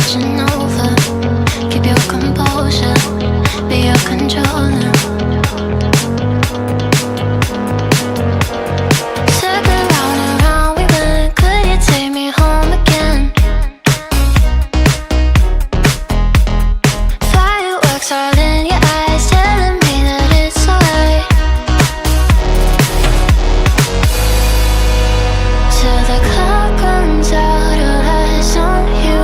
watching over. Keep your composure, be your controller. Circle round and round we went. Could you take me home again? Fireworks all in your eyes, telling me that it's alright. Till the clock runs out, all eyes on you.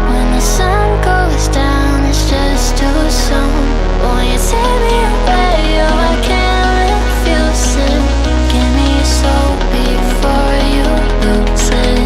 When the sun goes down, it's just too soon. Won't you take me away? Oh, I can't refuse it. Give me your soul before you lose it.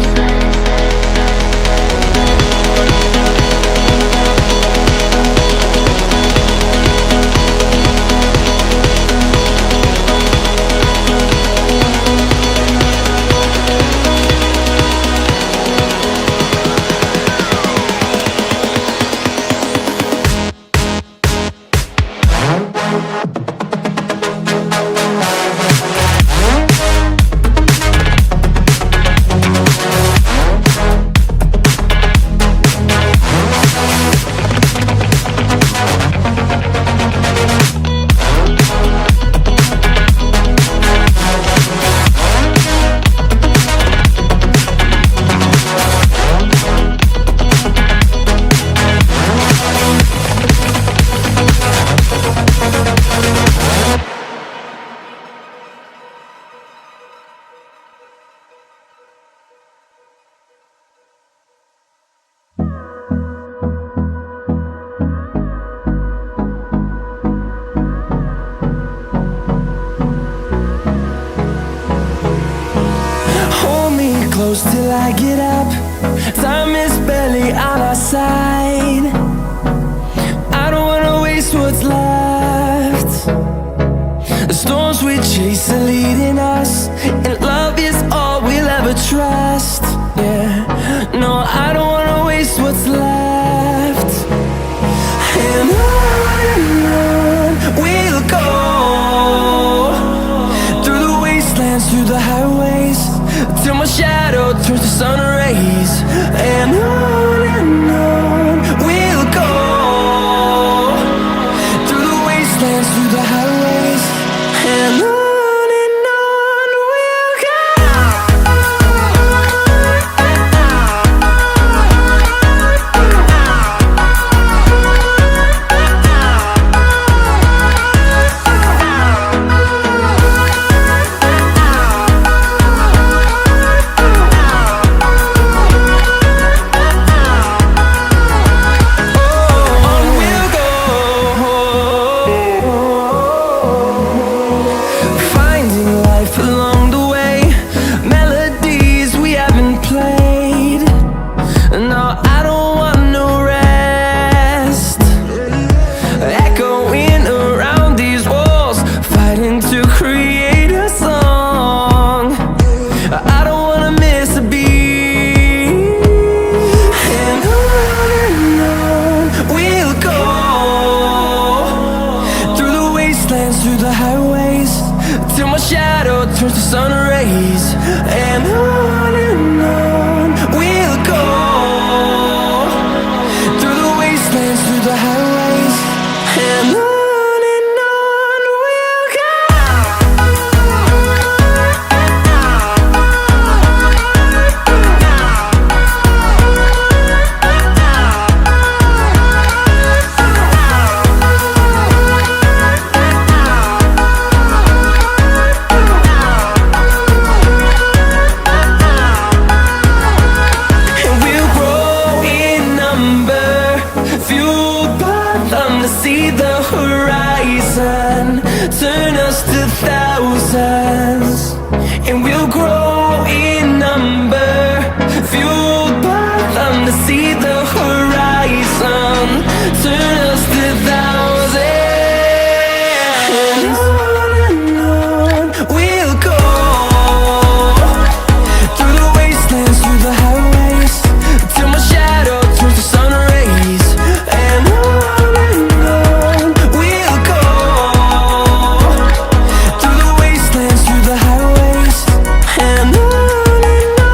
Hold me close till I get up. Time is barely on our side. I don't wanna waste what's left. The storms we chase are leading us, and love is all we'll ever trust. Yeah, no, I don't wanna waste what's left. And on we'll go, through the wastelands, through the highways, till my shadow turns to sun rays. And on we'll go, through the wastelands, through the highways. And on we'll go. Through the highways, till my shadow turns to sun rays. And on we'll go, through the wastelands, through the highways. And on we'll go. See the horizon, turn us to thousands, and we'll grow in number, fueled by them to see the horizon, turn us to thousands. And on we'll go, through the wastelands, through the highways, till my shadow turns to sun rays. And we'll go, through the wastelands, through the highways. And on we'll go.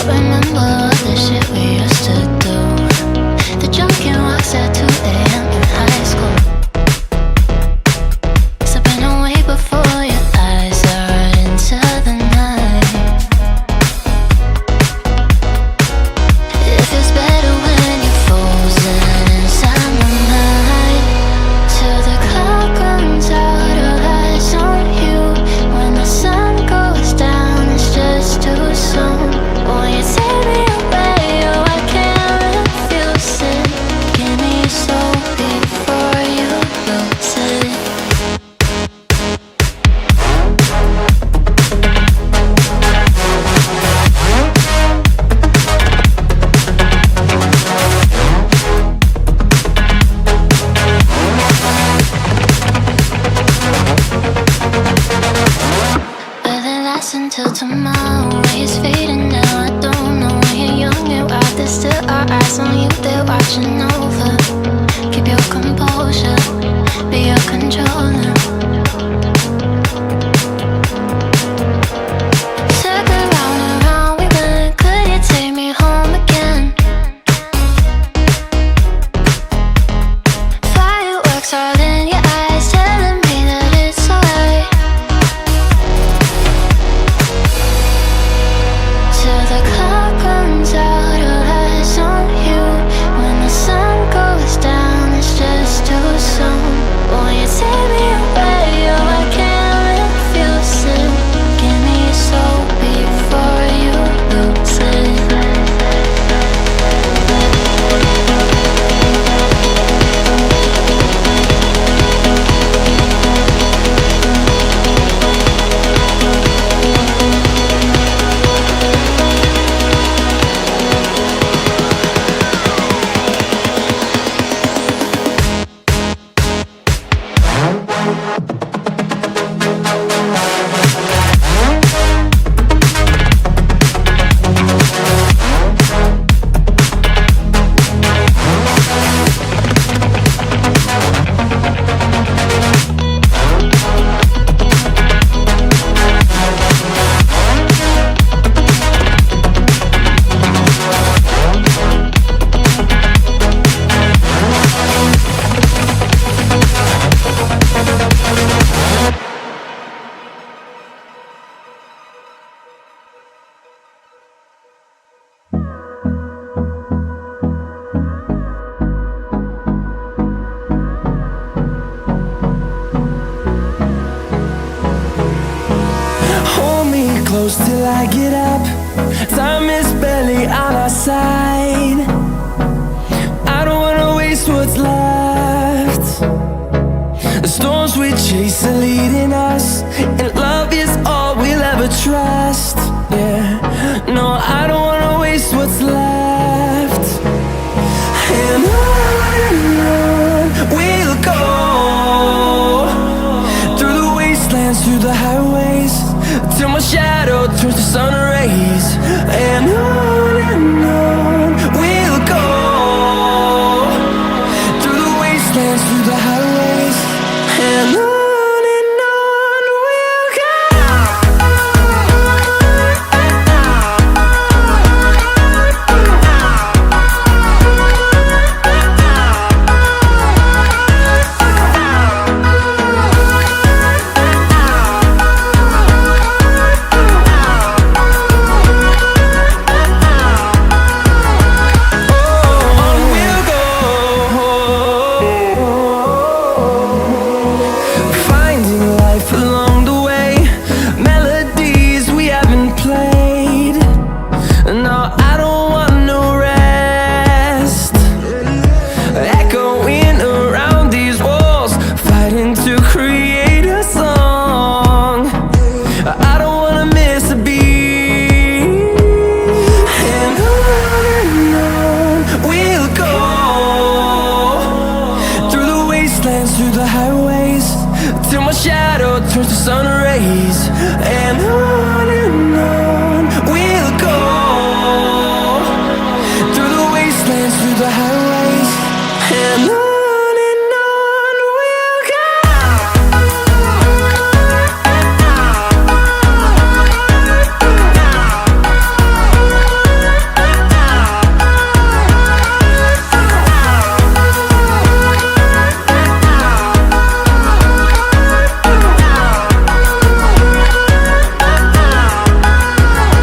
Remember all the shit we used to do. watching over. Keep your composure, be your controller. Circle round and round we went. Could you take me home again? Fireworks all in your eyes, telling me that it's alright. Till the clock runs out, all eyes on you. When the sun goes down, it's just too soon. Won't you take me away? Oh, I can't refuse it. Give me your soul before you lose it. Hold me close till I get up. Time is barely on our side. I don't wanna waste what's left. The storms we chase are leading us, and love is all we'll ever trust. Yeah, no, I don't wanna waste what's left. And on we'll go, through the wastelands, through the highways, till my shadow